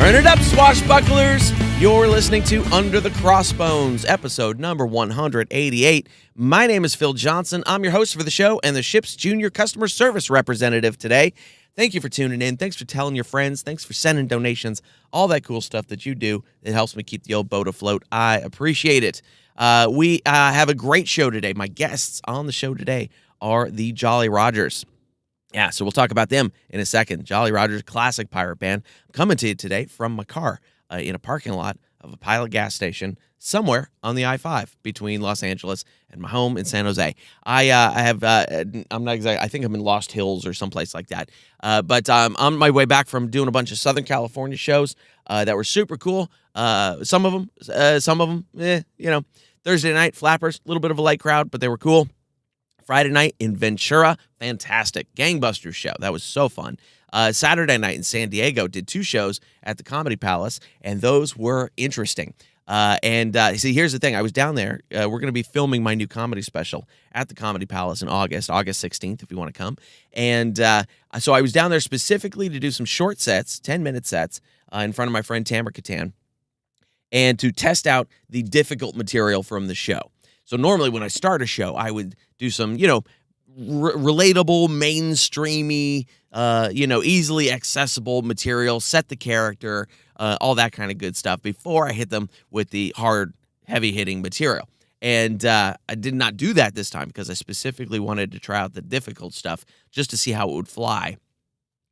Turn it up, swashbucklers! You're listening to Under the Crossbones, episode number 188. My name is Phil Johnson. I'm your host for the show and the ship's junior customer service representative today. Thank you for tuning in. Thanks for telling your friends. Thanks for sending donations. All that cool stuff that you do. It helps me keep the old boat afloat. I appreciate it. We have a great show today. My guests on the show today are the Jolly Rogers. Yeah, so we'll talk about them in a second. Jolly Rogers, classic pirate band. I'm coming to you today from my car in a parking lot of a Pilot gas station somewhere on the I-5 between Los Angeles and my home in San Jose. I'm not exactly, I think I'm in Lost Hills or someplace like that. But on my way back from doing a bunch of Southern California shows that were super cool. Some of them, Thursday night, Flappers, a little bit of a light crowd, but they were cool. Friday night in Ventura, fantastic. Gangbusters show. That was so fun. Saturday night in San Diego, did 2 shows at the Comedy Palace, and those were interesting. See, here's the thing. I was down there. We're going to be filming my new comedy special at the Comedy Palace in August 16th, if you want to come. And so I was down there specifically to do some short sets, 10-minute sets, in front of my friend Tamara Catan, and to test out the difficult material from the show. So normally when I start a show, I would do some, relatable, mainstreamy, easily accessible material, set the character, all that kind of good stuff before I hit them with the hard, heavy-hitting material. And I did not do that this time because I specifically wanted to try out the difficult stuff just to see how it would fly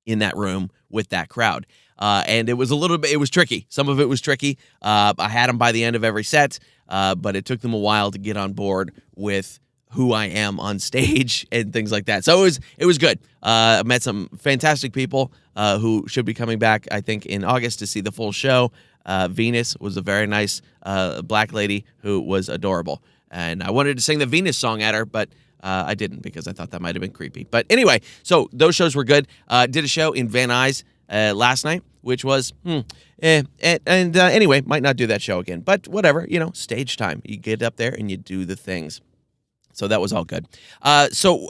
in that room with that crowd. And it was it was tricky. Some of it was tricky. I had them by the end of every set, but it took them a while to get on board with who I am on stage and things like that. So it was good. I met some fantastic people who should be coming back, I think, in August to see the full show. Venus was a very nice black lady who was adorable. And I wanted to sing the Venus song at her, but I didn't because I thought that might have been creepy. But anyway, so those shows were good. Did a show in Van Nuys last night, which was, anyway, might not do that show again. But whatever, stage time. You get up there and you do the things. So that was all good. So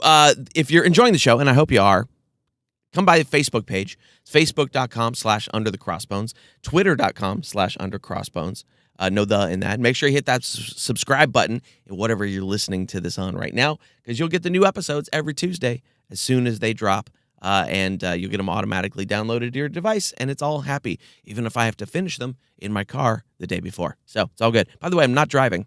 if you're enjoying the show, and I hope you are, come by the Facebook page. It's facebook.com/underthecrossbones, twitter.com/undercrossbones. No the in that. Make sure you hit that subscribe button in whatever you're listening to this on right now, because you'll get the new episodes every Tuesday as soon as they drop. And you'll get them automatically downloaded to your device, and it's all happy, even if I have to finish them in my car the day before. So it's all good. By the way, I'm not driving.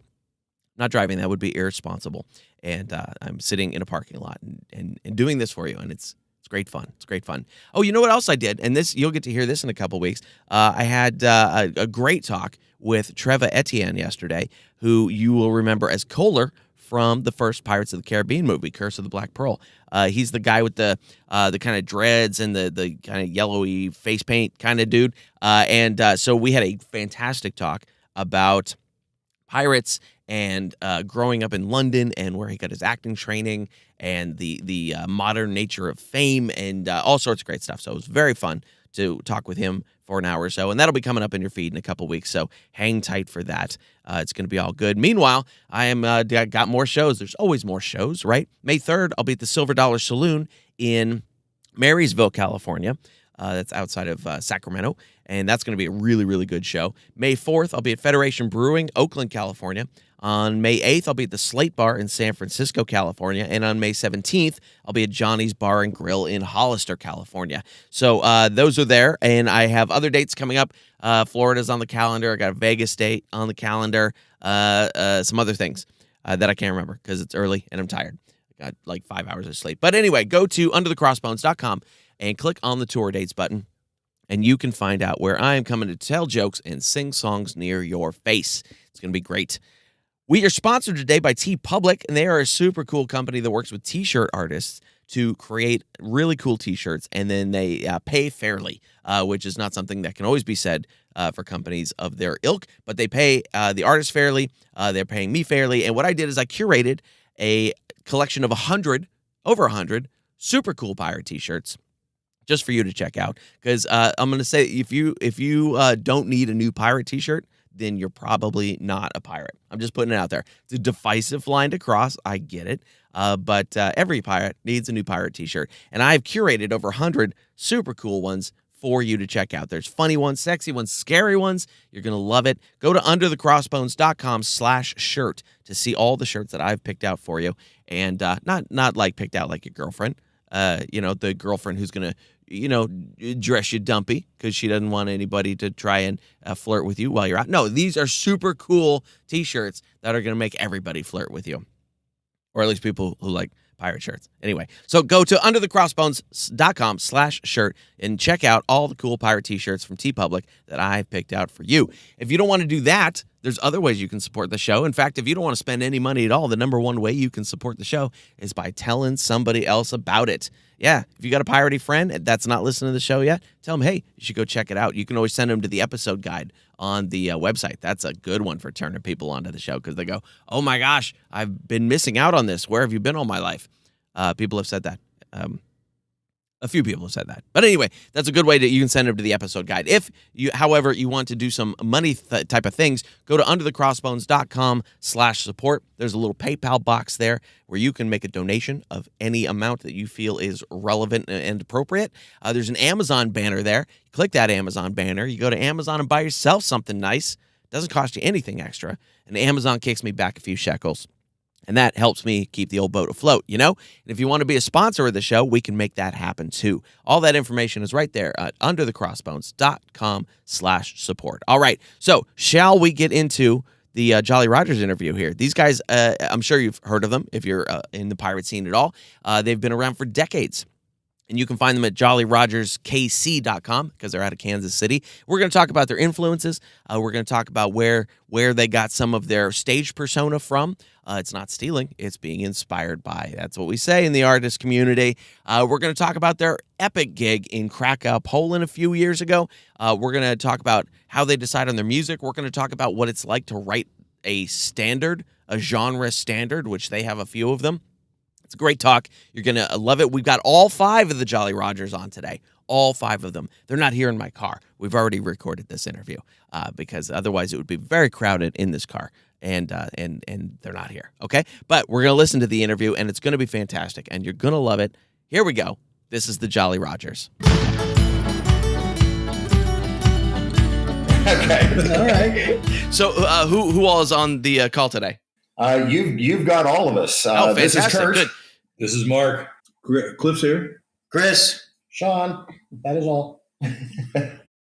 That would be irresponsible. And I'm sitting in a parking lot and doing this for you, and it's great fun. It's great fun. Oh, you know what else I did? And this, you'll get to hear this in a couple weeks. I had a great talk with Trevor Etienne yesterday, who you will remember as Kohler from the first Pirates of the Caribbean movie, Curse of the Black Pearl. He's the guy with the kind of dreads and the kind of yellowy face paint kind of dude. So we had a fantastic talk about pirates and growing up in London and where he got his acting training and the modern nature of fame and all sorts of great stuff. So it was very fun to talk with him for an hour or so, and that'll be coming up in your feed in a couple weeks, so hang tight for that. It's going to be all good. Meanwhile, I am got more shows. There's always more shows, right? May 3rd, I'll be at the Silver Dollar Saloon in Marysville, California. That's outside of Sacramento, and that's going to be a really, really good show. May 4th, I'll be at Federation Brewing, Oakland, California. On May 8th, I'll be at the Slate Bar in San Francisco, California. And on May 17th, I'll be at Johnny's Bar and Grill in Hollister, California. So those are there, and I have other dates coming up. Florida's on the calendar. I got a Vegas date on the calendar. Some other things that I can't remember because it's early and I'm tired. I got like 5 hours of sleep. But anyway, go to underthecrossbones.com and click on the tour dates button, and you can find out where I am coming to tell jokes and sing songs near your face. It's going to be great. We are sponsored today by TeePublic, and they are a super cool company that works with T-shirt artists to create really cool T-shirts, and then they pay fairly, which is not something that can always be said for companies of their ilk, but they pay the artists fairly, they're paying me fairly, and what I did is I curated a collection of over 100 super cool pirate T-shirts just for you to check out, because I'm going to say if you don't need a new pirate T-shirt, then you're probably not a pirate. I'm just putting it out there. It's a divisive line to cross. I get it. But every pirate needs a new pirate T-shirt. And I've curated over 100 super cool ones for you to check out. There's funny ones, sexy ones, scary ones. You're going to love it. Go to underthecrossbones.com/shirt to see all the shirts that I've picked out for you. And not like picked out like your girlfriend, the girlfriend who's going to, dress you dumpy because she doesn't want anybody to try and flirt with you while you're out. No, these are super cool T-shirts that are going to make everybody flirt with you. Or at least people who like pirate shirts. Anyway, so go to underthecrossbones.com/shirt and check out all the cool pirate T-shirts from TeePublic that I've picked out for you. If you don't want to do that, there's other ways you can support the show. In fact, if you don't want to spend any money at all, the number one way you can support the show is by telling somebody else about it. Yeah, if you got a piratey friend that's not listening to the show yet, tell them, hey, you should go check it out. You can always send them to the episode guide on the website. That's a good one for turning people onto the show because they go, oh my gosh, I've been missing out on this. Where have you been all my life? People have said that. A few people have said that. But anyway, that's a good way that you can send them to the episode guide. If you, however, you want to do some money type of things, go to underthecrossbones.com/support. There's a little PayPal box there where you can make a donation of any amount that you feel is relevant and appropriate. There's an Amazon banner there. Click that Amazon banner. You go to Amazon and buy yourself something nice. Doesn't cost you anything extra. And Amazon kicks me back a few shekels. And that helps me keep the old boat afloat, And if you want to be a sponsor of the show, we can make that happen too. All that information is right there at underthecrossbones.com/support. All right. So shall we get into the Jolly Rogers interview here? These guys, I'm sure you've heard of them if you're in the pirate scene at all. They've been around for decades. And you can find them at jollyrogerskc.com because they're out of Kansas City. We're going to talk about their influences. We're going to talk about where they got some of their stage persona from. It's not stealing. It's being inspired by. That's what we say in the artist community. We're going to talk about their epic gig in Krakow, Poland a few years ago. We're going to talk about how they decide on their music. We're going to talk about what it's like to write a standard, a genre standard, which they have a few of them. It's a great talk. You're going to love it. We've got all 5 of the Jolly Rogers on today. All 5 of them. They're not here in my car. We've already recorded this interview because otherwise it would be very crowded in this car. And they're not here. Okay? But we're going to listen to the interview, and it's going to be fantastic, and you're going to love it. Here we go. This is the Jolly Rogers. Okay. All right. So who all is on the call today? You've got all of us. Fantastic. This is Kurt. Good. This is Mark. Cliff's here. Chris. Sean. That is all.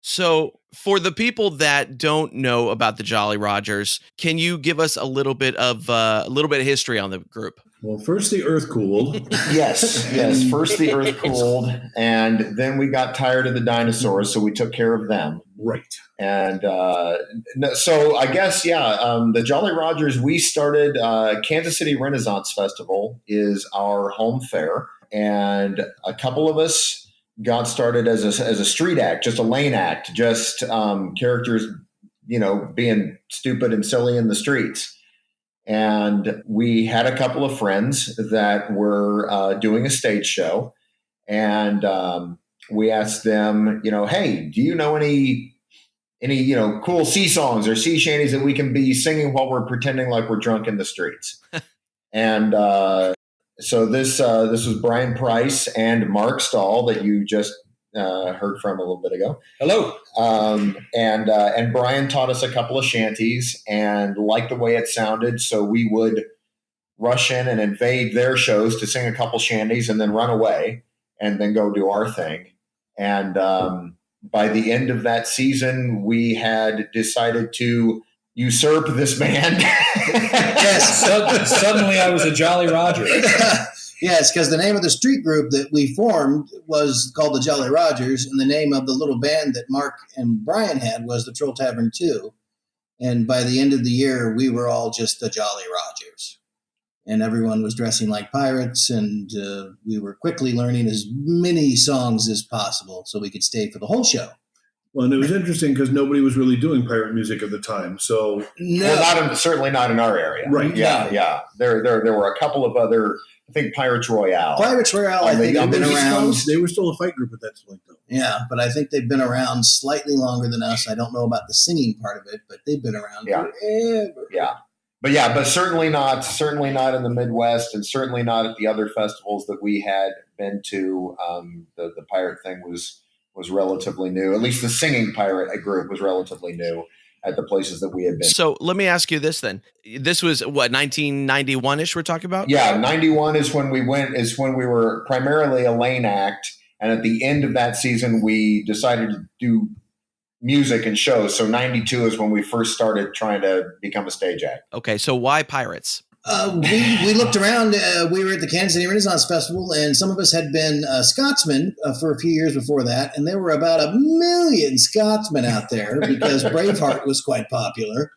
So for the people that don't know about the Jolly Rogers, can you give us a little bit of history on the group? Well, first the earth cooled. Yes. First the earth cooled, and then we got tired of the dinosaurs, so we took care of them. Right. And so I guess, the Jolly Rogers, we started Kansas City Renaissance Festival is our home fair. And a couple of us got started as a street act, just a lane act, just characters, being stupid and silly in the streets. And we had a couple of friends that were doing a stage show. And we asked them, hey, do you know any cool sea songs or sea shanties that we can be singing while we're pretending like we're drunk in the streets? And so this was Brian Price and Mark Stahl that you just heard from a little bit ago. Hello. And Brian taught us a couple of shanties and liked the way it sounded, so we would rush in and invade their shows to sing a couple shanties and then run away and then go do our thing. And by the end of that season, we had decided to usurp this band. Yes, suddenly I was a Jolly Roger. Yes, because the name of the street group that we formed was called the Jolly Rogers, and the name of the little band that Mark and Brian had was the Troll Tavern 2. And by the end of the year, we were all just the Jolly Rogers. And everyone was dressing like pirates, and we were quickly learning as many songs as possible so we could stay for the whole show. Well, and it was interesting because nobody was really doing pirate music at the time. So certainly not in our area. Right. Yeah. There were a couple of other, I think Pirates Royale. I think they've been around. They were still a fight group at that point, though. Yeah, but I think they've been around slightly longer than us. I don't know about the singing part of it, but they've been around forever. Yeah. But certainly not in the Midwest, and certainly not at the other festivals that we had been to. The pirate thing was was relatively new. At least the singing pirate group was relatively new at the places that we had been. So let me ask you this then. This was what, 1991-ish we're talking about? Yeah, 91 is when we were primarily a lane act. And at the end of that season, we decided to do music and shows. So 92 is when we first started trying to become a stage act. Okay, so why pirates? We looked around. We were at the Kansas City Renaissance Festival, and some of us had been Scotsmen for a few years before that. And there were about 1 million Scotsmen out there because Braveheart was quite popular.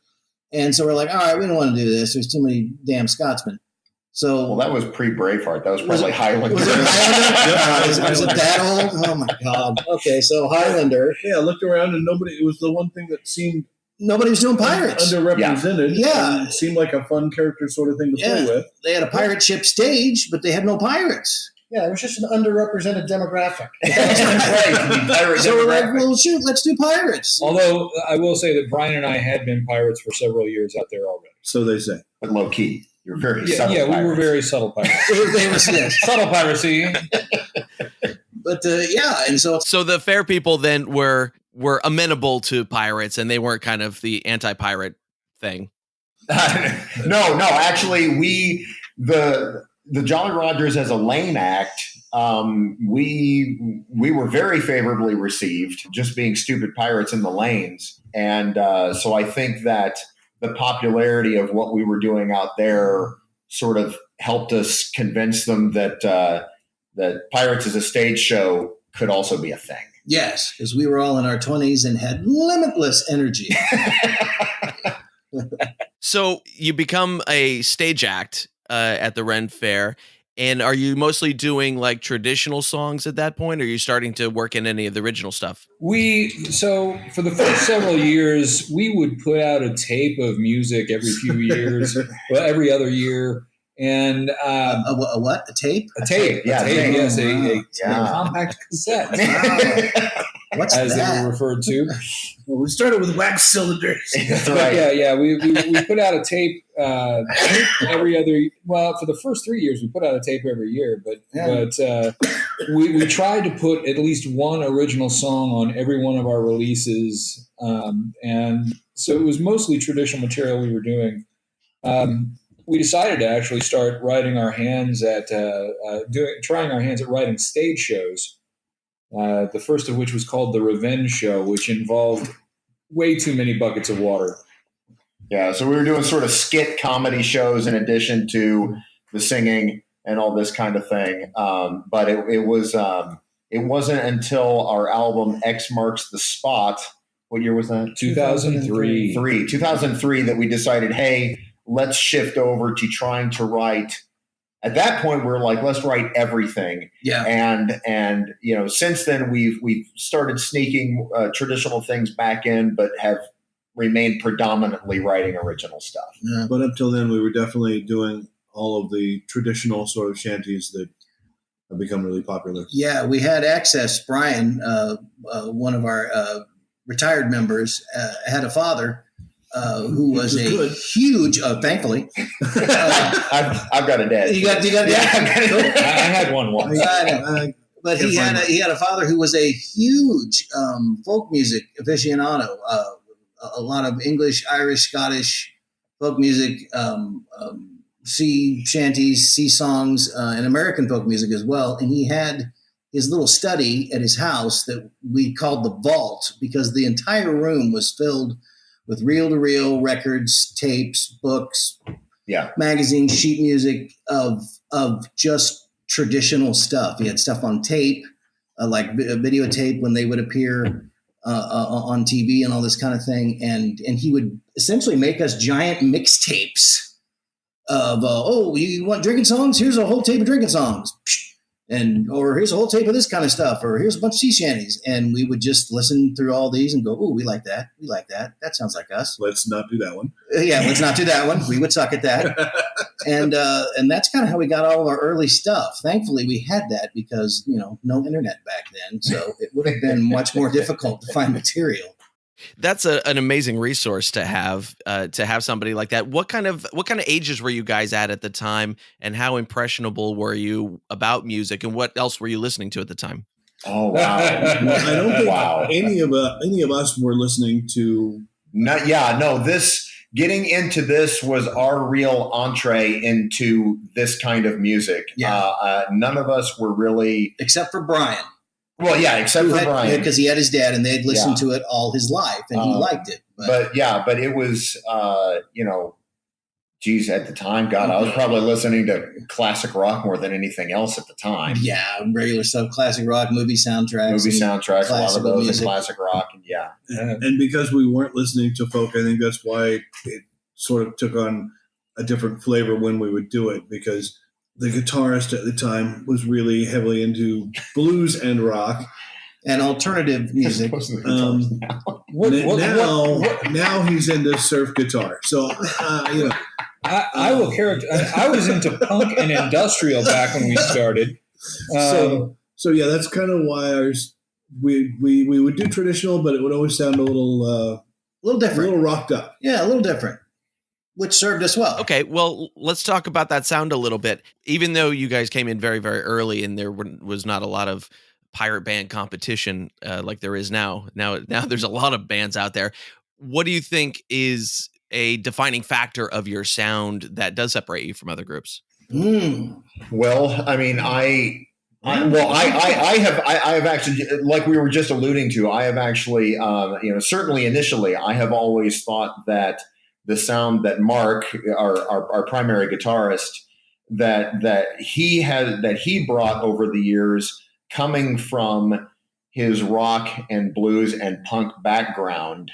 And so we're like, all right, we don't want to do this. There's too many damn Scotsmen. So, well, that was pre-Braveheart. That was probably Highlander. Was it Highlander? Was it that old? Oh my God. Okay, so Highlander. Yeah, I looked around and nobody. It was the one thing that seemed nobody was doing pirates. Underrepresented. Yeah. It seemed like a fun character sort of thing to play with. They had a pirate ship stage, but they had no pirates. Yeah, it was just an underrepresented demographic. So we're like, well, shoot, let's do pirates. Although I will say that Brian and I had been pirates for several years out there already. So they say. But low key. You're very subtle. Yeah, pirates. we were very subtle pirates. They were Subtle piracy. But and So the fair people then were amenable to pirates, and they weren't kind of the anti-pirate thing. No, actually, the Jolly Rogers as a lane act, we were very favorably received, just being stupid pirates in the lanes, and so I think that the popularity of what we were doing out there sort of helped us convince them that that pirates as a stage show could also be a thing. yes, because we were all in our 20s and had limitless energy. So you become a stage act at the Ren Fair, and are you mostly doing like traditional songs at that point, or are you starting to work in any of the original stuff? So for the first several years, we would put out a tape of music every few years, well, every other year. And A what? A tape? a tape, Yeah, tape, yes, Yeah. a compact cassette, Wow. What's as they that? were referred to. Well, we started with wax cylinders. That's But right. yeah, we put out a tape every other. Well, for the first 3 years, we put out a tape every year. But we tried to put at least one original song on every one of our releases, and so it was mostly traditional material we were doing. We decided to actually start trying our hands at writing stage shows. The first of which was called The Revenge Show, which involved way too many buckets of water. Yeah, so we were doing sort of skit comedy shows in addition to the singing and all this kind of thing. But it wasn't until our album X Marks the Spot. What year was that? 2003. 2003 that we decided, hey, let's shift over to trying to write. At that point, we're like, let's write everything. Yeah. And since then we've started sneaking traditional things back in, but have remained predominantly writing original stuff. Yeah. But up till then, we were definitely doing all of the traditional sort of shanties that have become really popular. Yeah, we had access. Brian, one of our retired members, had a father who was a huge, thankfully. I've got a dad. You got Yeah, that? Cool. I had one once. But he had a father who was a huge folk music aficionado. A lot of English, Irish, Scottish folk music, sea shanties, sea songs, and American folk music as well. And he had his little study at his house that we called the vault because the entire room was filled with reel-to-reel records, tapes, books, magazines, sheet music of just traditional stuff. He had stuff on tape, like a videotape when they would appear on TV and all this kind of thing. And he would essentially make us giant mixtapes of, you want drinking songs? Here's a whole tape of drinking songs. Or here's a whole tape of this kind of stuff, or here's a bunch of sea shanties. And we would just listen through all these and go, oh, we like that. We like that. That sounds like us. Let's not do that one. Yeah, let's not do that one. We would suck at that. And that's kind of how we got all of our early stuff. Thankfully, we had that because, no internet back then. So it would have been much more difficult to find material. That's an amazing resource to have somebody like that. What kind of ages were you guys at the time, and how impressionable were you about music, and what else were you listening to at the time? Oh wow! I don't think Wow. any of us were listening to. Getting into this was our real entree into this kind of music. Yeah. None of us were really, except for Brian. well, yeah, except for Brian, because he had his dad, and they'd listened to it all his life, and he liked it. But it was, geez, at the time, God, I was probably listening to classic rock more than anything else at the time. Yeah, regular stuff, classic rock, movie soundtracks, a lot of those, music. and classic rock, And because we weren't listening to folk, I think that's why it sort of took on a different flavor when we would do it, because the guitarist at the time was really heavily into blues and rock. And alternative music. Now he's into surf guitar. So, I will I was into punk and industrial back when we started. So yeah, that's kind of why we would do traditional, but it would always sound a little different, a little rocked up. Yeah, a little different, which served us well. Okay, well, let's talk about that sound a little bit. Even though you guys came in very, very early, and there was not a lot of pirate band competition like there is now. Now there's a lot of bands out there. What do you think is a defining factor of your sound that does separate you from other groups? Well, I mean, I have actually, like we were just alluding to, I have actually, certainly initially, I have always thought that the sound that Mark, our primary guitarist, that he brought over the years, coming from his rock and blues and punk background,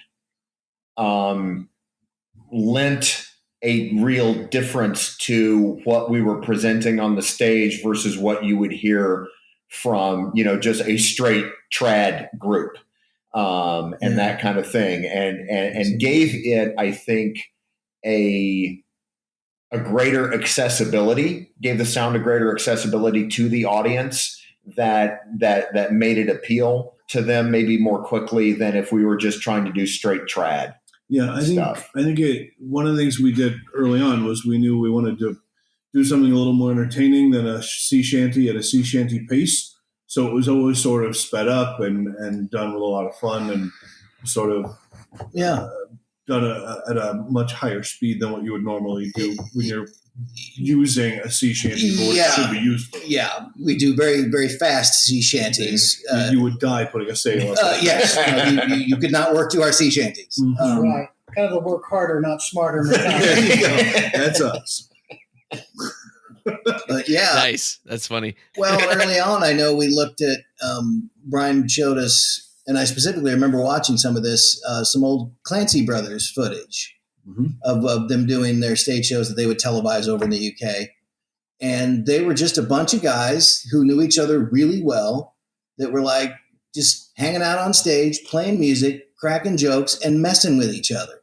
lent a real difference to what we were presenting on the stage versus what you would hear from, just a straight trad group, and that kind of thing, and gave it, I think, a greater accessibility, gave the sound a greater accessibility to the audience that made it appeal to them maybe more quickly than if we were just trying to do straight trad. Yeah, I think one of the things we did early on was we knew we wanted to do something a little more entertaining than a sea shanty at a sea shanty pace. So it was always sort of sped up and done with a lot of fun and sort of done at a much higher speed than what you would normally do when you're using a sea shanty for what it should be used for. Yeah, we do very, very fast sea shanties. You would die putting a sail up. Yes, you could not work to our sea shanties. Mm-hmm. Right. Kind of a work harder, not smarter There you go. mentality. That's us. But yeah. Nice. That's funny. Well, early on, I know we looked at, Brian showed us, and I specifically remember watching some of this, some old Clancy Brothers footage of them doing their stage shows that they would televise over in the UK. And they were just a bunch of guys who knew each other really well that were like just hanging out on stage, playing music, cracking jokes, and messing with each other.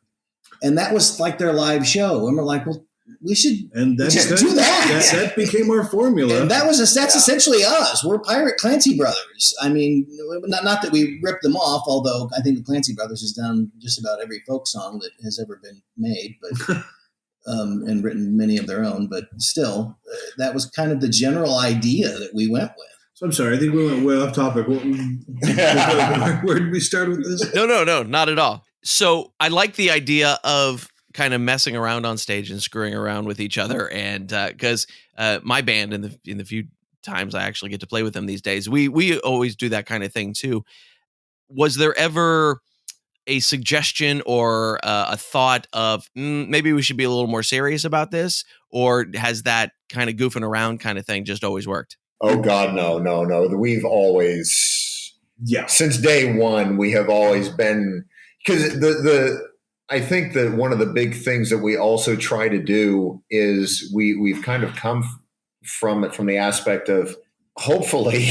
And that was like their live show. And we're like, well, we should just do that. That became our formula. And that's essentially us. We're Pirate Clancy Brothers. I mean, not that we ripped them off, although I think the Clancy Brothers has done just about every folk song that has ever been made, but and written many of their own. But still, that was kind of the general idea that we went with. So I'm sorry. I think we went way off topic. Where did we start with this? No, not at all. So I like the idea of kind of messing around on stage and screwing around with each other. And because my band, in the few times I actually get to play with them these days, we always do that kind of thing too. Was there ever a suggestion or a thought of maybe we should be a little more serious about this? Or has that kind of goofing around kind of thing just always worked? Oh God, no. We've always, since day one, we have always been, because I think that one of the big things that we also try to do is we've kind of come from it from the aspect of, hopefully,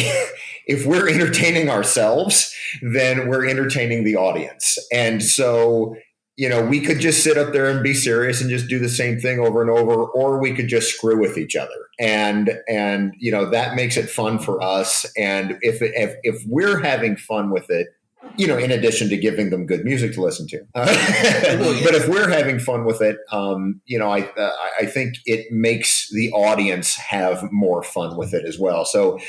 if we're entertaining ourselves, then we're entertaining the audience. And so, we could just sit up there and be serious and just do the same thing over and over, or we could just screw with each other. And that makes it fun for us. And if we're having fun with it, in addition to giving them good music to listen to, but if we're having fun with it, I think it makes the audience have more fun with it as well. So,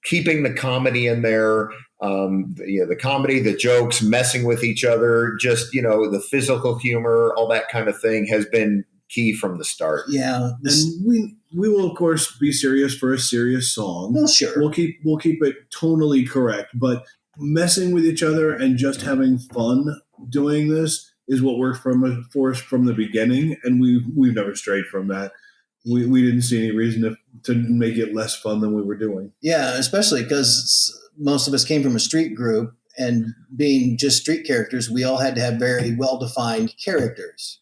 keeping the comedy in there, the comedy, the jokes, messing with each other, just, the physical humor, all that kind of thing has been key from the start. Yeah. And we will, of course, be serious for a serious song. Well, sure. We'll keep it tonally correct, but messing with each other and just having fun doing this is what worked for us from the beginning, and we've never strayed from that. We didn't see any reason to make it less fun than we were doing. Yeah, especially because most of us came from a street group, and being just street characters, we all had to have very well-defined characters.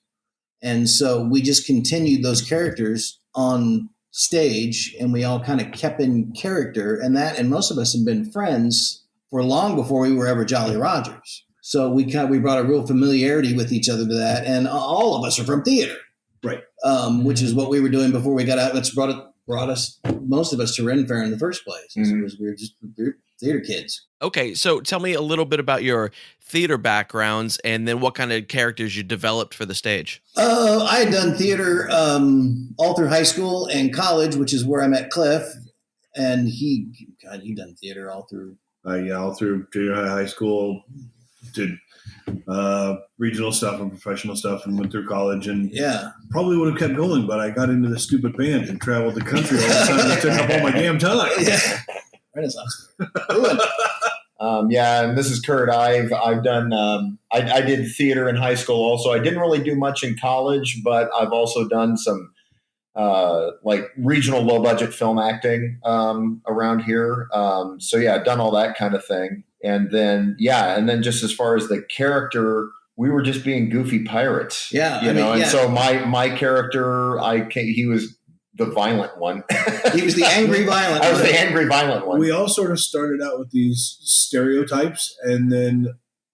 And so we just continued those characters on stage, and we all kind of kept in character. And most of us have been friends for long before we were ever Jolly Rogers. So we brought a real familiarity with each other to that. And all of us are from theater. Right. Which is what we were doing before we got out. That's brought us, most of us, to Ren Fair in the first place. Mm-hmm. We were just theater kids. Okay, so tell me a little bit about your theater backgrounds and then what kind of characters you developed for the stage. I had done theater all through high school and college, which is where I met Cliff. And he done theater all through. All through junior high school, did regional stuff and professional stuff, and went through college, and probably would have kept going, but I got into this stupid band and traveled the country all the time, and it took up all my damn time. Yeah. Renaissance. And this is Kurt. I've done. I did theater in high school. Also, I didn't really do much in college, but I've also done some like regional low budget film acting around here. I've done all that kind of thing. And then just as far as the character, we were just being goofy pirates. Yeah, And so my character, he was the violent one. He was the angry violent one. I was the angry violent one. We all sort of started out with these stereotypes, and then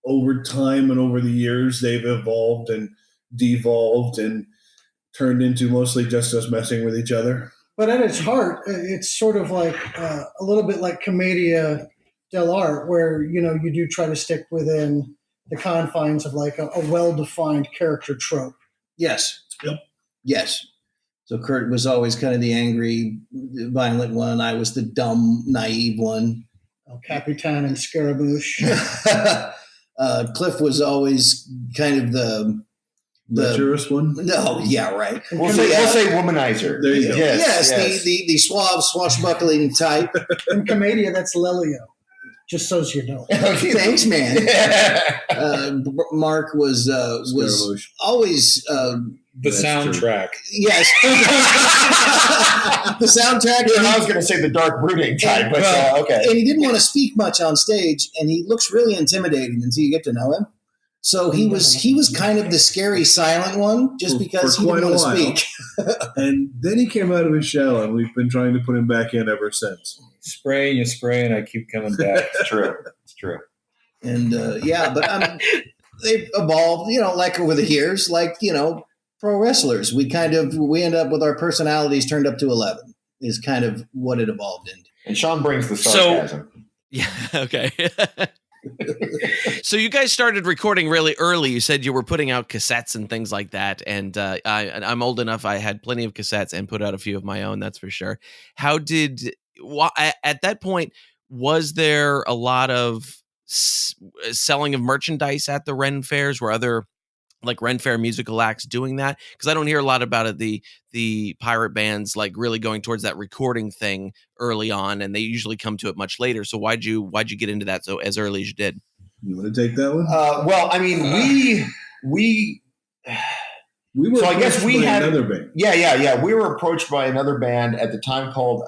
over time and over the years, they've evolved and devolved and turned into mostly just us messing with each other. But at its heart, it's sort of like a little bit like commedia dell'arte, where, you do try to stick within the confines of like a well-defined character trope. Yes. Yep. Yes. So Kurt was always kind of the angry, violent one. I was the dumb, naive one. El Capitan and Scaramouche. Cliff was always kind of the lecherous one. No, yeah, right. We'll say womanizer. There you go. Yes. The suave, swashbuckling type. In Commedia, that's Lelio. Just so you know. Thanks, man. Mark was always the soundtrack. Yes. The soundtrack. Yeah, I was going to say the dark brooding type, but okay. And he didn't want to speak much on stage, and he looks really intimidating until you get to know him. So he was kind of the scary silent one, just because he didn't want to speak. And then he came out of his shell, and we've been trying to put him back in ever since. You spray, and I keep coming back. It's true. And but they've evolved, like over the years, like, pro wrestlers. We end up with our personalities turned up to 11 is kind of what it evolved into. And Sean brings the sarcasm. Okay. So you guys started recording really early. You said you were putting out cassettes and things like that. And I'm old enough. I had plenty of cassettes and put out a few of my own. That's for sure. At that point, was there a lot of selling of merchandise at the Ren fairs? Were other like Ren Fair musical acts doing that? Because I don't hear a lot about it. The pirate bands like really going towards that recording thing early on, and they usually come to it much later. So why'd you get into that so as early as you did? You want to take that one? Well, I mean, we were. So I guess we had another band. Yeah. We were approached by another band at the time called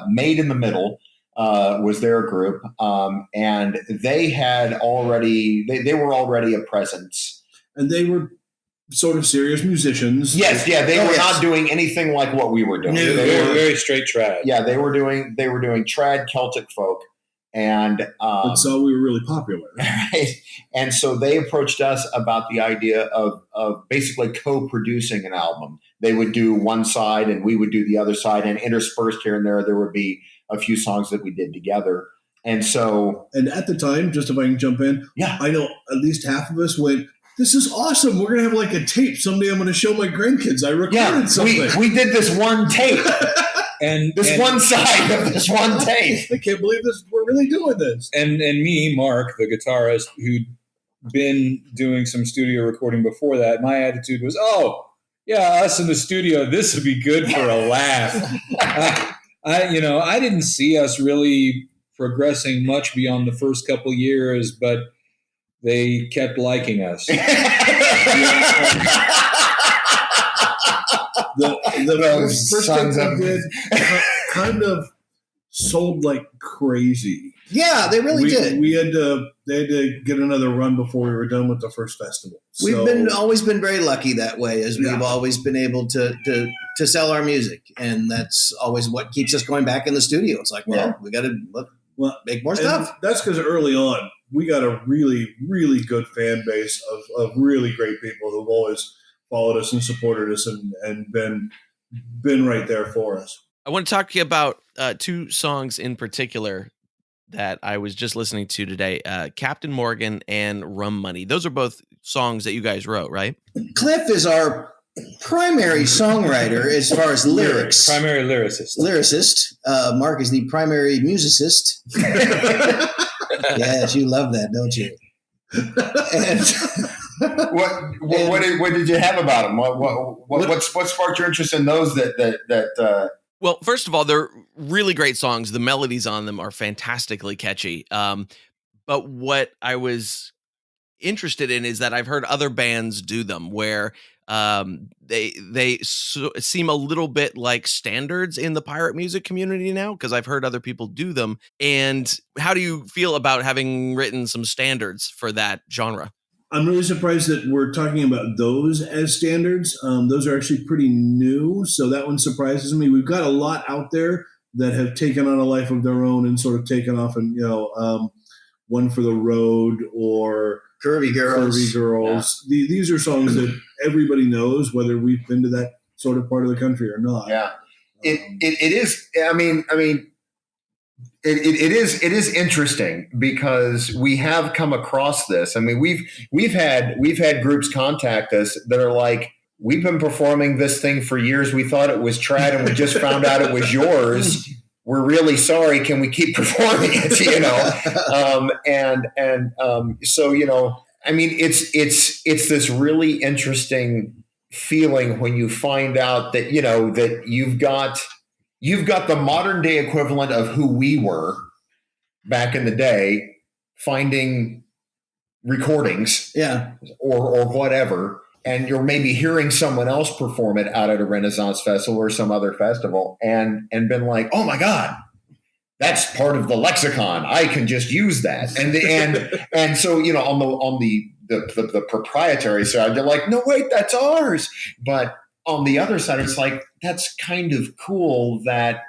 Made in the Middle. Was their group, and they had already they were already a presence. And they were sort of serious musicians. Yes, they were not doing anything like what we were doing. No, they were very straight trad. Yeah, they were doing trad Celtic folk, and so we were really popular. Right, and so they approached us about the idea of basically co-producing an album. They would do one side, and we would do the other side, and interspersed here and there would be a few songs that we did together. And so, and at the time, just if I can jump in, I know at least half of us went, "This is awesome. We're going to have like a tape. Someday I'm going to show my grandkids. I recorded something." We did this one tape. And this one side of this one tape. I can't believe this. We're really doing this. And me, Mark, the guitarist, who'd been doing some studio recording before that, my attitude was, oh, yeah, us in the studio, this would be good for a laugh. I didn't see us really progressing much beyond the first couple years, but they kept liking us. The first thing we did kind of sold like crazy. Yeah, they really did. They had to get another run before we were done with the first festival. We've always been very lucky that way, as we've always been able to sell our music, and that's always what keeps us going back in the studio. It's like, we got to make more stuff. That's because early on we got a really, really good fan base of really great people who've always followed us and supported us and been right there for us. I want to talk to you about two songs in particular that I was just listening to today, Captain Morgan and Rum Money. Those are both songs that you guys wrote, right? Cliff is our primary songwriter as far as lyrics. Primary lyricist. Mark is the primary musicist. Yes, you love that, don't you? What did you have about them? What sparked your interest in those that Well, first of all, they're really great songs. The melodies on them are fantastically catchy. But what I was interested in is that I've heard other bands do them where they seem a little bit like standards in the pirate music community now, because I've heard other people do them. And how do you feel about having written some standards for that genre? I'm really surprised that we're talking about those as standards. Those are actually pretty new, so that one surprises me. We've got a lot out there that have taken on a life of their own and sort of taken off, and One for the Road or Curvy Girls. Yeah. These are songs that everybody knows, whether we've been to that sort of part of the country or not. Yeah, it is. I mean. It is interesting because we have come across this. I mean, we've had groups contact us that are like, we've been performing this thing for years. We thought it was trad, and we just found out it was yours. We're really sorry. Can we keep performing it? So I mean, it's this really interesting feeling when you find out that that you've got the modern day equivalent of who we were back in the day, finding recordings, or whatever, and you're maybe hearing someone else perform it out at a Renaissance festival or some other festival, and been like, oh my God, that's part of the lexicon. I can just use that, and so on the proprietary side, you're like, no, wait, that's ours, but on the other side, it's like, that's kind of cool that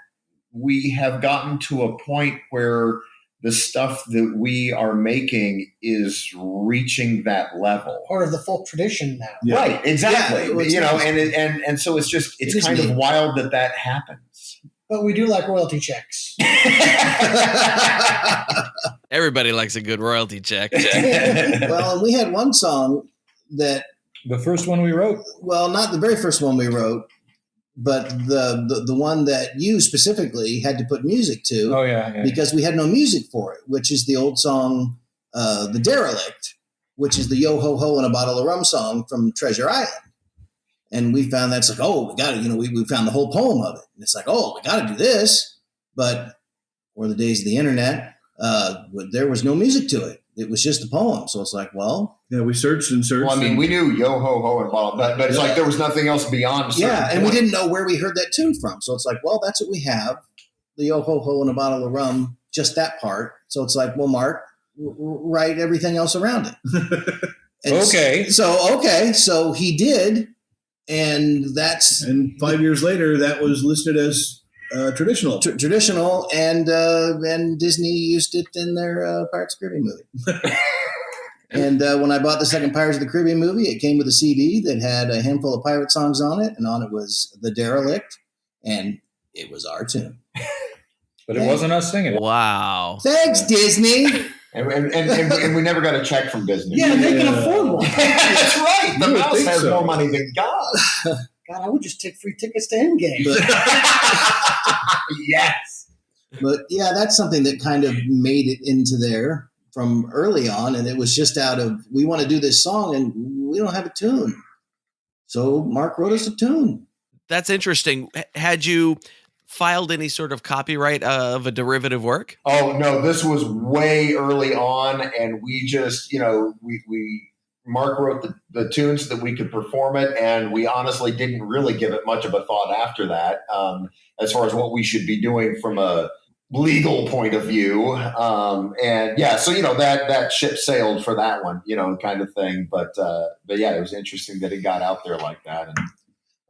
we have gotten to a point where the stuff that we are making is reaching that level. Part of the folk tradition now. Yeah. Right, exactly. Yeah, and so it's kind of wild that happens. But we do like royalty checks. Everybody likes a good royalty check. Well, and we had one song that... The first one we wrote? Well, not the very first one we wrote, but the one that you specifically had to put music to. Oh, yeah. Because we had no music for it, which is the old song, The Derelict, which is the Yo Ho Ho and a Bottle of Rum song from Treasure Island. And we found that's like, oh, we got to, we found the whole poem of it. And it's like, oh, we got to do this. But for the days of the internet, there was no music to it. It was just a poem. So it's like, well. Yeah, we searched and searched. Well, I mean, we knew Yo Ho Ho and blah, but it's like there was nothing else beyond. Yeah, and we didn't know where we heard that tune from. So it's like, well, that's what we have. The Yo Ho Ho and a Bottle of Rum, just that part. So it's like, well, Mark, write everything else around it. Okay. So he did. And 5 years later, that was listed as traditional. Traditional, and Disney used it in their Pirates of the Caribbean movie. And when I bought the second Pirates of the Caribbean movie, it came with a CD that had a handful of pirate songs on it, and on it was The Derelict, and it was our tune. But it wasn't us singing it. Wow. Thanks, Disney. And we never got a check from Disney. Yeah, they can afford one. That's right. The mouse has more money than God. God, I would just take free tickets to Endgame. Yes. But yeah, that's something that kind of made it into there from early on. And it was just out of, we want to do this song and we don't have a tune. So Mark wrote us a tune. That's interesting. Had you filed any sort of copyright of a derivative work? Oh no, this was way early on, and we just, we Mark wrote the tunes so that we could perform it, and we honestly didn't really give it much of a thought after that, as far as what we should be doing from a legal point of view. And yeah, so that ship sailed for that one, kind of thing. But yeah, it was interesting that it got out there like that. And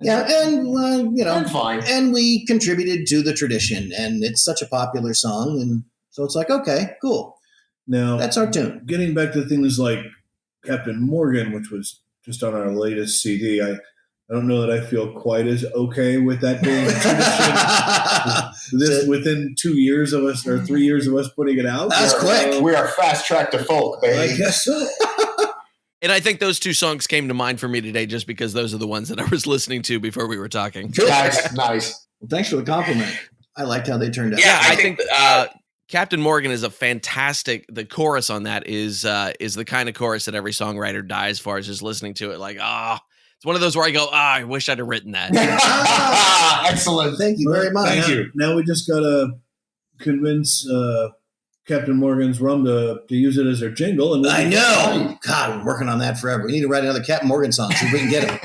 yeah, and fine. And we contributed to the tradition, and it's such a popular song, and so it's like, okay, cool. Now That's our tune. Getting back to things like Captain Morgan, which was just on our latest CD, I don't know that I feel quite as okay with that being a tradition. This within 2 years of us, or 3 years of us putting it out. That's quick. We are fast track to folk, baby. I guess so. And I think those two songs came to mind for me today just because those are the ones that I was listening to before we were talking. Nice. Well, thanks for the compliment. I liked how they turned out. Yeah, I think Captain Morgan is a fantastic. The chorus on that is the kind of chorus that every songwriter dies for. Is just listening to it, like, it's one of those where I go, I wish I'd have written that. Excellent. Thank you very much. Thank you. Now we just gotta convince Captain Morgan's Rum to use it as their jingle. And I know. God, we're working on that forever. We need to write another Captain Morgan song so we can get him.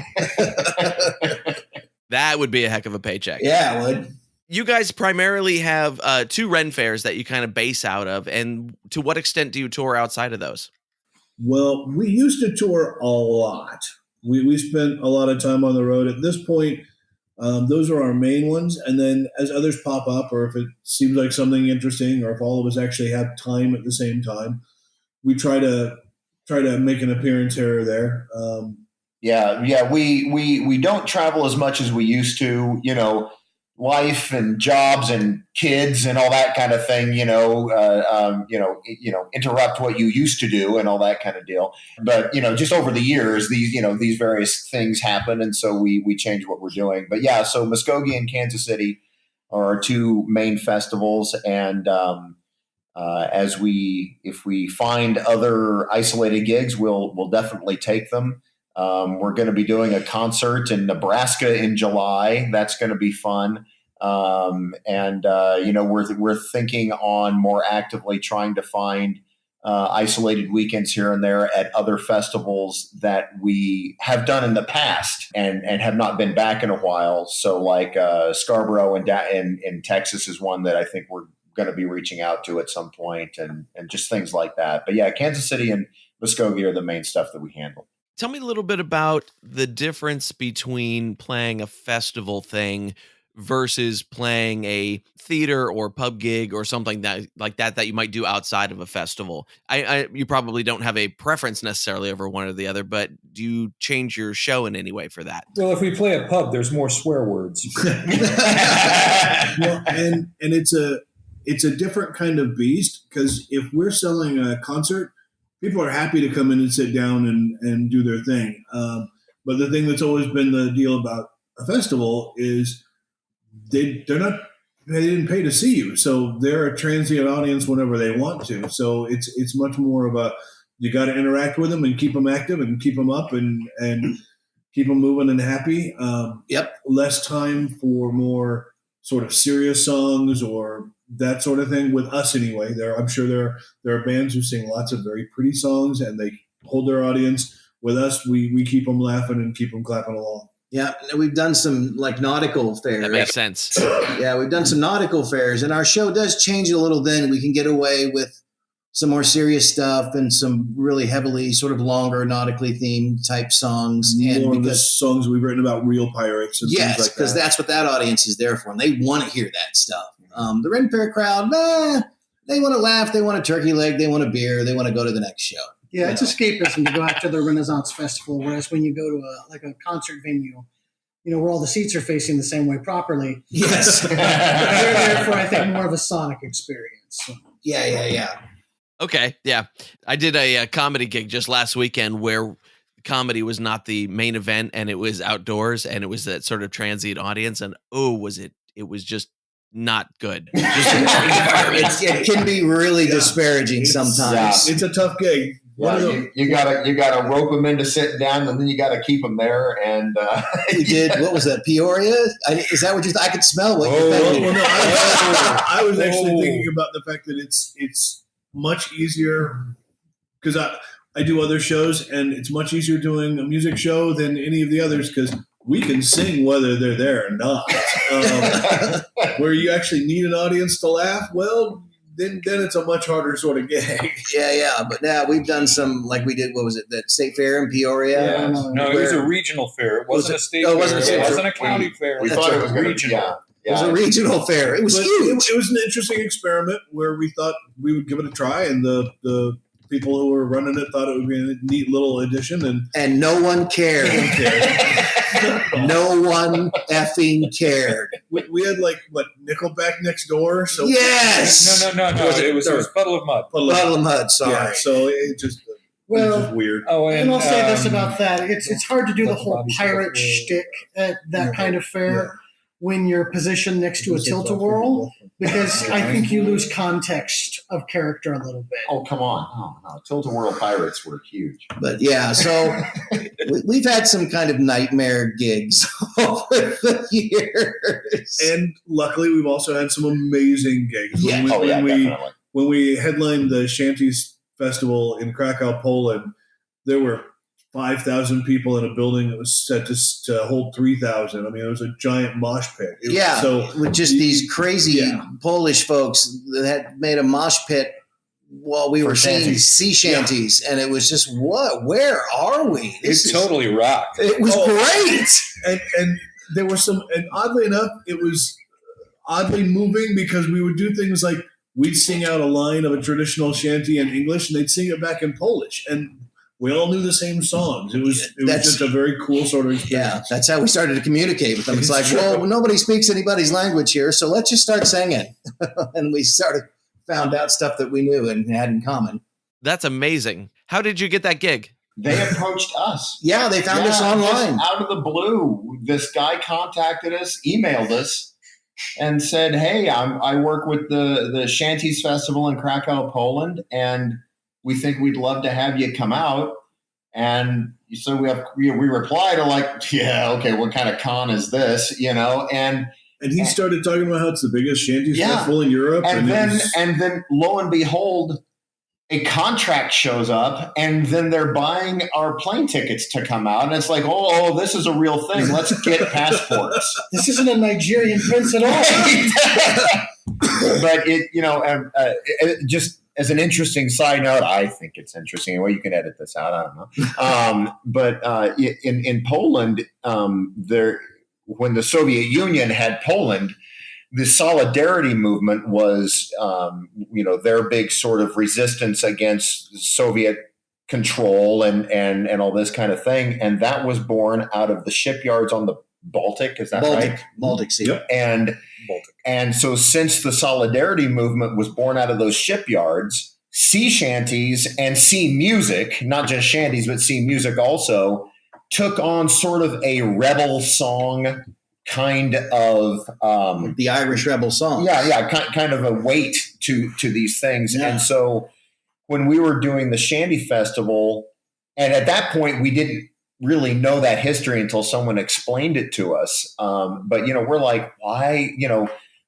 That would be a heck of a paycheck. Yeah, it would. You guys primarily have 2 Ren fairs that you kind of base out of, and to what extent do you tour outside of those? Well, we used to tour a lot. We spent a lot of time on the road. At this point, those are our main ones. And then as others pop up, or if it seems like something interesting, or if all of us actually have time at the same time, we try to make an appearance here or there. Yeah. We don't travel as much as we used to, life and jobs and kids and all that kind of thing, interrupt what you used to do and all that kind of deal. But, just over the years, these various things happen. And so we change what we're doing. But yeah, so Muskogee and Kansas City are our 2 main festivals. And if we find other isolated gigs, we'll definitely take them. We're going to be doing a concert in Nebraska in July. That's going to be fun. We're thinking on more actively trying to find isolated weekends here and there at other festivals that we have done in the past and have not been back in a while. So like Scarborough in Texas is one that I think we're going to be reaching out to at some point, and just things like that. But yeah, Kansas City and Muskogee are the main stuff that we handle. Tell me a little bit about the difference between playing a festival thing versus playing a theater or pub gig or something that you might do outside of a festival. You probably don't have a preference necessarily over one or the other, but do you change your show in any way for that? Well, if we play a pub, there's more swear words. Well, and it's a different kind of beast, because if we're selling a concert, people are happy to come in and sit down and do their thing. But the thing that's always been the deal about a festival is they didn't pay to see you. So they're a transient audience whenever they want to. So it's much more of you got to interact with them and keep them active and keep them up and keep them moving and happy. Less time for more sort of serious songs or that sort of thing with us anyway. I'm sure there are bands who sing lots of very pretty songs and they hold their audience. With us, we keep them laughing and keep them clapping along. Yeah, we've done some like nautical fairs. That makes sense. Yeah, we've done some nautical fairs, and our show does change a little. Then we can get away with some more serious stuff and some really heavily sort of longer nautically themed type songs. More of the songs we've written about real pirates and things like that. Yes, because that's what that audience is there for, and they want to hear that stuff. The Ren Fair crowd, they want to laugh, they want a turkey leg, they want a beer, they want to go to the next show. Yeah, it's escapism to go out to the Renaissance Festival, whereas when you go to a concert venue, where all the seats are facing the same way properly. Yes. They're there for, I think, more of a sonic experience. So. Yeah. Okay, yeah. I did a comedy gig just last weekend where comedy was not the main event and it was outdoors and it was that sort of transient audience, and it was just not good. It can be really disparaging sometimes. It's a tough gig. Yeah, you gotta rope them into sitting down, and then you gotta keep them there. And you did, what was that, Peoria? Is that what you? I could smell what you're thinking. Well, no, I was actually thinking about the fact that it's much easier because I do other shows, and it's much easier doing a music show than any of the others because we can sing whether they're there or not. Where you actually need an audience to laugh, well, then it's a much harder sort of gig. Yeah. But now we've done some, like we did, what was it, that state fair in Peoria? Yeah. No, it was a regional fair. It wasn't a state fair. It wasn't a state fair. It wasn't a county fair. We thought it was regional. It was a regional fair. It was huge. It was an interesting experiment where we thought we would give it a try, and the people who were running it thought it would be a neat little addition, and no one cared. No one effing cared. We had Nickelback next door. So yes. No. It was Puddle of Mud. Puddle of Mud. Sorry. Yeah, so it just weird. Oh, and I'll say this about that: it's hard to do the whole pirate shtick at that kind of fair when you're positioned next to a tilt-a-whirl, because I think you lose context of character a little bit. Oh, come on. Oh, no. Tilt-a-whirl pirates were huge. But yeah, so we've had some kind of nightmare gigs over the years. And luckily, we've also had some amazing gigs. Definitely. When we headlined the Chanteys Festival in Krakow, Poland, there were 5,000 people in a building that was set to hold 3,000. I mean, it was a giant mosh pit. With just these crazy Polish folks that had made a mosh pit while we were seeing sea shanties, and it was just, where are we? It totally rocked. It was great. And there were and oddly enough, it was oddly moving because we would do things like we'd sing out a line of a traditional shanty in English, and they'd sing it back in Polish, and we all knew the same songs. It was just a very cool sort of experience. Yeah, that's how we started to communicate with them. It's like, well, nobody speaks anybody's language here, so let's just start singing. And we found out stuff that we knew and had in common. That's amazing. How did you get that gig? They approached us. Yeah, they found us online. Out of the blue, this guy contacted us, emailed us, and said, hey, I work with the Chanteys Festival in Krakow, Poland, and we think we'd love to have you come out. And so we replied, yeah, okay, what kind of con is this? And he started talking about how it's the biggest Chanteys festival in Europe. And then lo and behold, a contract shows up, and then they're buying our plane tickets to come out. And it's like, oh, this is a real thing. Let's get passports. This isn't a Nigerian prince at all. But just as an interesting side note, I think it's interesting. Well, you can edit this out. I don't know. But in Poland, when the Soviet Union had Poland, the Solidarity movement was, their big sort of resistance against Soviet control and all this kind of thing. And that was born out of the shipyards on the Baltic. Is that right? Baltic Sea. Yep. And so since the Solidarity movement was born out of those shipyards, sea shanties and sea music, not just shanties, but sea music also, took on sort of a rebel song kind of the Irish rebel song. Kind of a weight to these things. Yeah. And so when we were doing the Shanty Festival, and at that point we didn't really know that history until someone explained it to us. But we're like, why?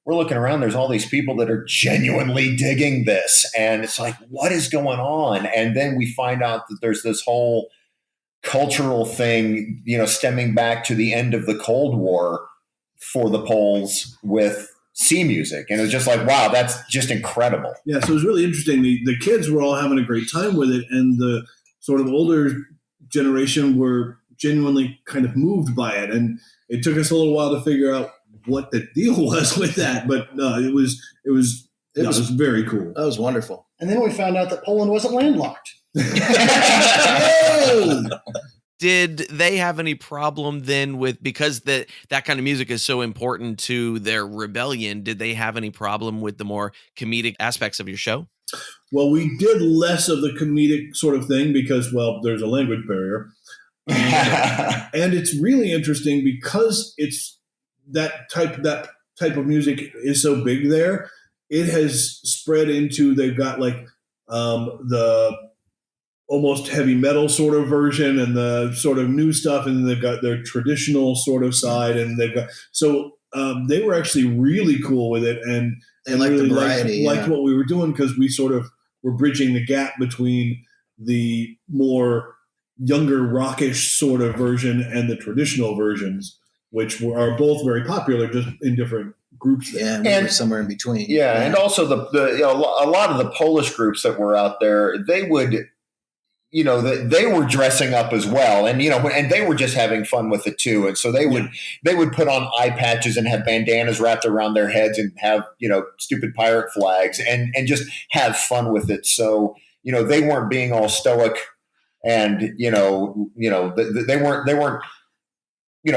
We're looking around, there's all these people that are genuinely digging this, and it's like, what is going on? And then we find out that there's this whole cultural thing, stemming back to the end of the Cold War for the Poles with sea music. And it was just like, wow, that's just incredible. Yeah, so it was really interesting. The kids were all having a great time with it, and the sort of older generation were genuinely kind of moved by it. And it took us a little while to figure out what the deal was with that. But no, it was very cool. That was wonderful. And then we found out that Poland wasn't landlocked. Did they have any problem then because that kind of music is so important to their rebellion? Did they have any problem with the more comedic aspects of your show? Well, we did less of the comedic sort of thing because, well, there's a language barrier. And it's really interesting because it's that type of music is so big there. It has spread into, they've got like the almost heavy metal sort of version and the sort of new stuff, and they've got their traditional sort of side, and they've got they were actually really cool with it, and liked really the variety, liked what we were doing, because we sort of were bridging the gap between the more younger rockish sort of version and the traditional versions, which are both very popular, just in different groups there. Yeah, we were somewhere in between. Yeah, and also a lot of the Polish groups that were out there, they would, they were dressing up as well, and and they were just having fun with it too. And so they would put on eye patches and have bandanas wrapped around their heads and have stupid pirate flags and just have fun with it. So they weren't being all stoic, and they weren't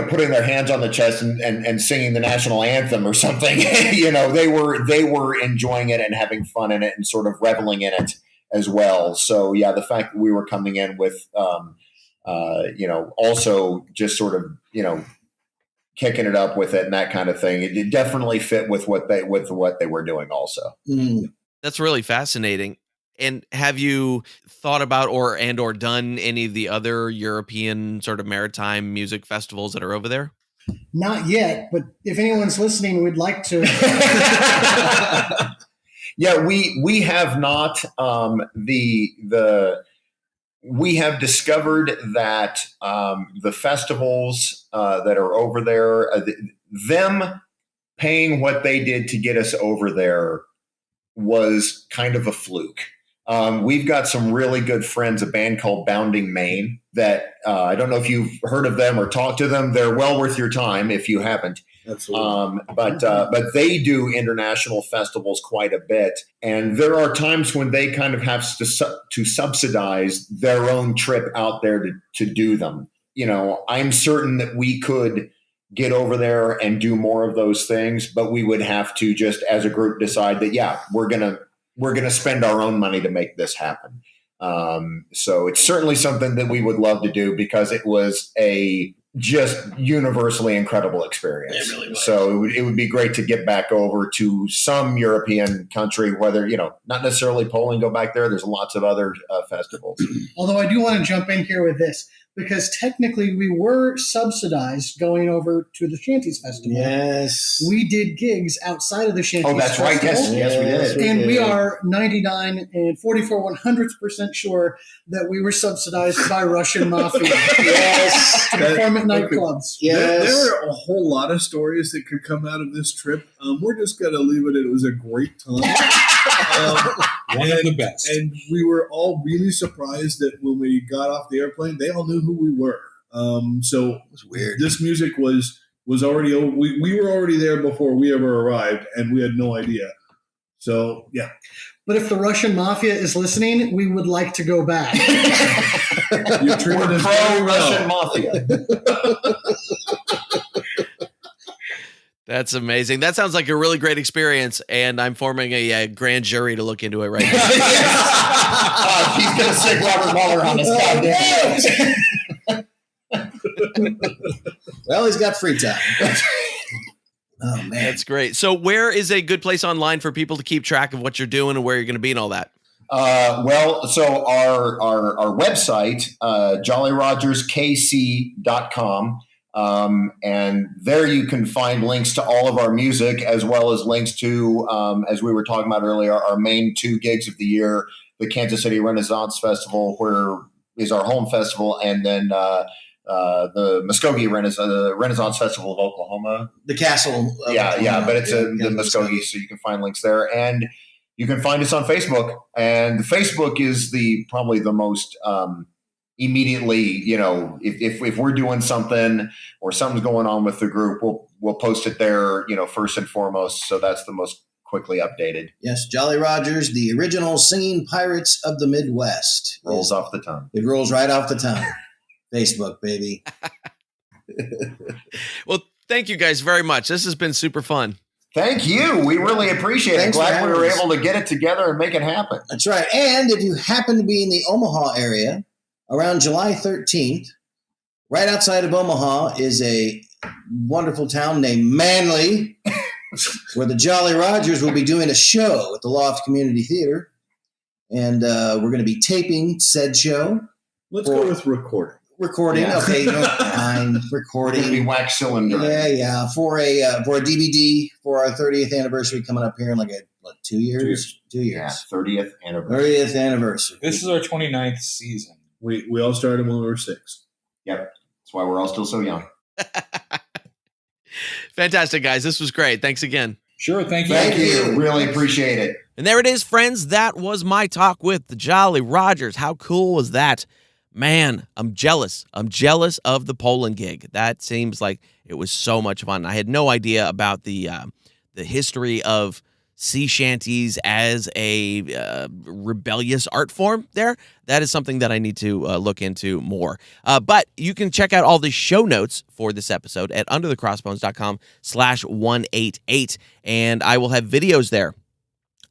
putting their hands on the chest and singing the national anthem or something. They were enjoying it and having fun in it and sort of reveling in it as well. So yeah, the fact that we were coming in with, also just sort of, kicking it up with it and that kind of thing, it definitely fit with what they were doing also. Mm. That's really fascinating. And have you thought about or done any of the other European sort of maritime music festivals that are over there? Not yet, but if anyone's listening, we'd like to. Yeah, we have not. We have discovered that the festivals that are over there, them paying what they did to get us over there was kind of a fluke. We've got some really good friends, a band called Bounding Maine, that I don't know if you've heard of them or talked to them. They're well worth your time if you haven't. Absolutely. But they do international festivals quite a bit, and there are times when they kind of have to subsidize their own trip out there to do them. I'm certain that we could get over there and do more of those things, but we would have to just as a group decide that we're gonna spend our own money to make this happen. So it's certainly something that we would love to do, because it was a just universally incredible experience. It really was. So it would be great to get back over to some European country, whether, not necessarily Poland, go back there. There's lots of other festivals. Although I do want to jump in here with this, because technically we were subsidized going over to the Chanteys Festival. Yes. We did gigs outside of the Chanteys Oh, that's right. Festival. Yes, we did. And we are 99 and 44/100% sure that we were subsidized by Russian mafia. Yes. To perform at nightclubs. Yes. There are a whole lot of stories that could come out of this trip. We're just going to leave it. It was a great time. One of the best. And we were all really surprised that when we got off the airplane, they all knew who we were. So It was weird. this music was already, we were already there before we ever arrived, and we had no idea. So, yeah. But if the Russian mafia is listening, we would like to go back. You treated We're us very pro-Russian well. mafia. That's amazing. That sounds like a really great experience, and I'm forming a grand jury to look into it right now. He's going to stick Robert Mueller on his goddamn. Well, he's got free time. Oh, man. That's great. So where is a good place online for people to keep track of what you're doing and where you're going to be and all that? So our website, jollyrogerskc.com. And there you can find links to all of our music, as well as links to, as we were talking about earlier, our main 2 gigs of the year, the Kansas City Renaissance Festival, where is our home festival, and then the Muskogee Renaissance Festival of Oklahoma. The Castle. But it's the Muskogee, so you can find links there. And you can find us on Facebook. And Facebook is probably the most immediately, if we're doing something or something's going on with the group, we'll post it there, first and foremost. So that's the most quickly updated. Yes, Jolly Rogers, the original singing pirates of the Midwest. Rolls off the tongue. It rolls right off the tongue. Facebook, baby. Well, thank you guys very much. This has been super fun. Thank you. We really appreciate Thanks it. Glad for we were having us. able to get it together and make it happen. That's right. And if you happen to be in the Omaha area around July 13th, Right outside of Omaha is a wonderful town named Manly, where the Jolly Rogers will be doing a show at the Loft Community Theater. And we're going to be taping said show. Let's go with recording. Recording, Yeah. okay, no, fine. Recording. It'll be wax cylinder. Yeah. For a DVD for our 30th anniversary coming up here in 2 years? 2 years. Yeah, 30th anniversary. 30th anniversary. This is our 29th season. We all started when we were 6. Yep. That's why we're all still so young. Fantastic, guys. This was great. Thanks again. Sure, thank you. Thank you. Really appreciate it. And there it is, friends. That was my talk with the Jolly Rogers. How cool was that? Man, I'm jealous. I'm jealous of the Poland gig. That seems like it was so much fun. I had no idea about the history of sea shanties as a rebellious art form there. That is something that I need to look into more. But you can check out all the show notes for this episode at underthecrossbones.com/188. And I will have videos there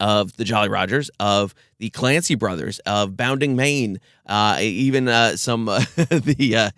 of the Jolly Rogers, of the Clancy brothers, of Bounding Maine, even some the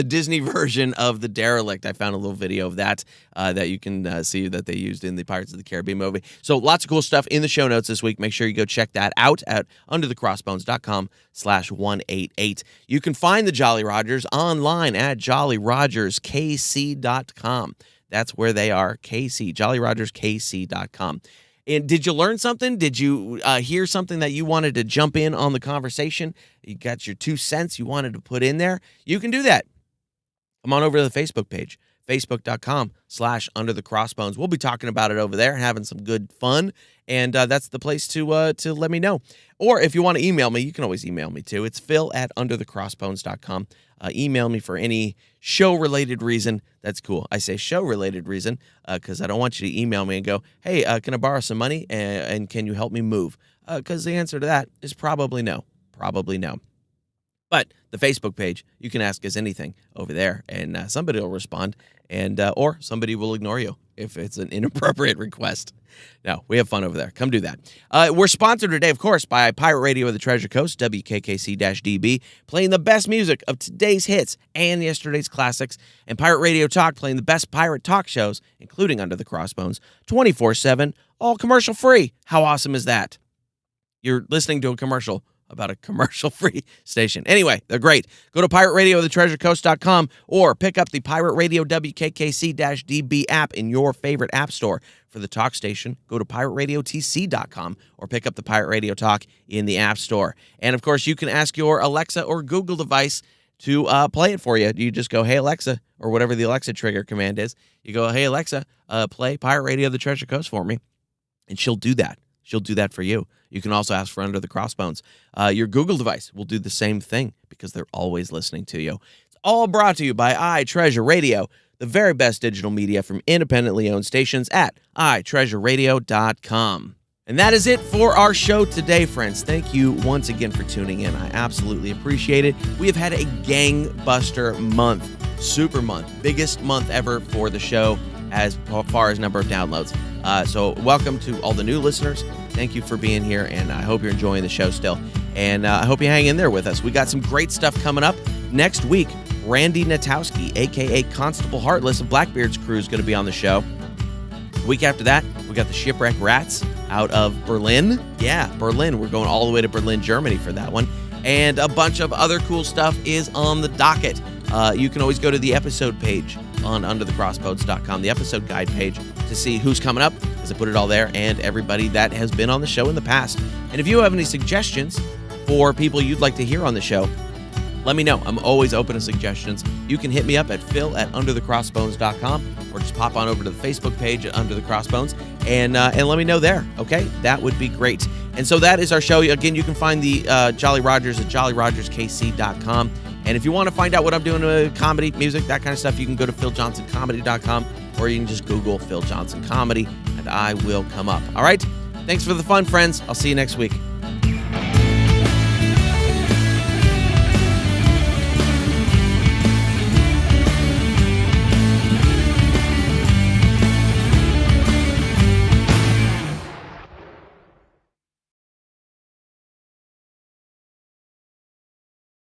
Disney version of the Derelict. I found a little video of that that you can see that they used in the Pirates of the Caribbean movie. So lots of cool stuff in the show notes this week. Make sure you go check that out at underthecrossbones.com/188. You can find the Jolly Rogers online at jollyrogerskc.com. That's where they are, KC, jollyrogerskc.com. And did you learn something? Did you hear something that you wanted to jump in on the conversation? You got your 2 cents you wanted to put in there? You can do that. Come on over to the Facebook page, facebook.com/underthecrossbones. We'll be talking about it over there and having some good fun. And that's the place to let me know. Or if you want to email me, you can always email me too. It's phil@underthecrossbones.com. Email me for any show-related reason. That's cool. I say show-related reason because I don't want you to email me and go, hey, can I borrow some money and can you help me move? Because the answer to that is probably no. Probably no. But the Facebook page, you can ask us anything over there, and somebody will respond, and or somebody will ignore you if it's an inappropriate request. No, we have fun over there. Come do that. We're sponsored today, of course, by Pirate Radio of the Treasure Coast, WKKC-DB, playing the best music of today's hits and yesterday's classics, and Pirate Radio Talk, playing the best pirate talk shows, including Under the Crossbones, 24/7, all commercial-free. How awesome is that? You're listening to a commercial about a commercial-free station. Anyway, they're great. Go to pirateradiooftheTreasureCoast.com or pick up the Pirate Radio WKKC-DB app in your favorite app store. For the talk station, go to pirateradiotc.com or pick up the Pirate Radio Talk in the app store. And, of course, you can ask your Alexa or Google device to play it for you. You just go, hey, Alexa, or whatever the Alexa trigger command is. You go, hey, Alexa, play Pirate Radio of the Treasure Coast for me. And she'll do that. She'll do that for you. You can also ask for Under the Crossbones. Your Google device will do the same thing because they're always listening to you. It's all brought to you by iTreasure Radio, the very best digital media from independently owned stations at iTreasureRadio.com. And that is it for our show today, friends. Thank you once again for tuning in. I absolutely appreciate it. We have had a gangbuster month, super month, biggest month ever for the show as far as number of downloads. So welcome to all the new listeners. Thank you for being here, and I hope you're enjoying the show still. And I hope you hang in there with us. We got some great stuff coming up. Next week, Randy Natowski, a.k.a. Constable Heartless of Blackbeard's crew, is going to be on the show. The week after that, we got the Shipwreck Rats out of Berlin. Yeah, Berlin. We're going all the way to Berlin, Germany for that one. And a bunch of other cool stuff is on the docket. You can always go to the episode page on underthecrossbones.com, the episode guide page, to see who's coming up, because I put it all there, and everybody that has been on the show in the past. And if you have any suggestions for people you'd like to hear on the show, let me know. I'm always open to suggestions. You can hit me up at phil@underthecrossbones.com, or just pop on over to the Facebook page at Under the Crossbones and let me know there, okay? That would be great. And so that is our show. Again, you can find the Jolly Rogers at jollyrogerskc.com. And if you want to find out what I'm doing with comedy, music, that kind of stuff, you can go to philjohnsоncomedy.com, or you can just Google Phil Johnson Comedy, and I will come up. All right? Thanks for the fun, friends. I'll see you next week.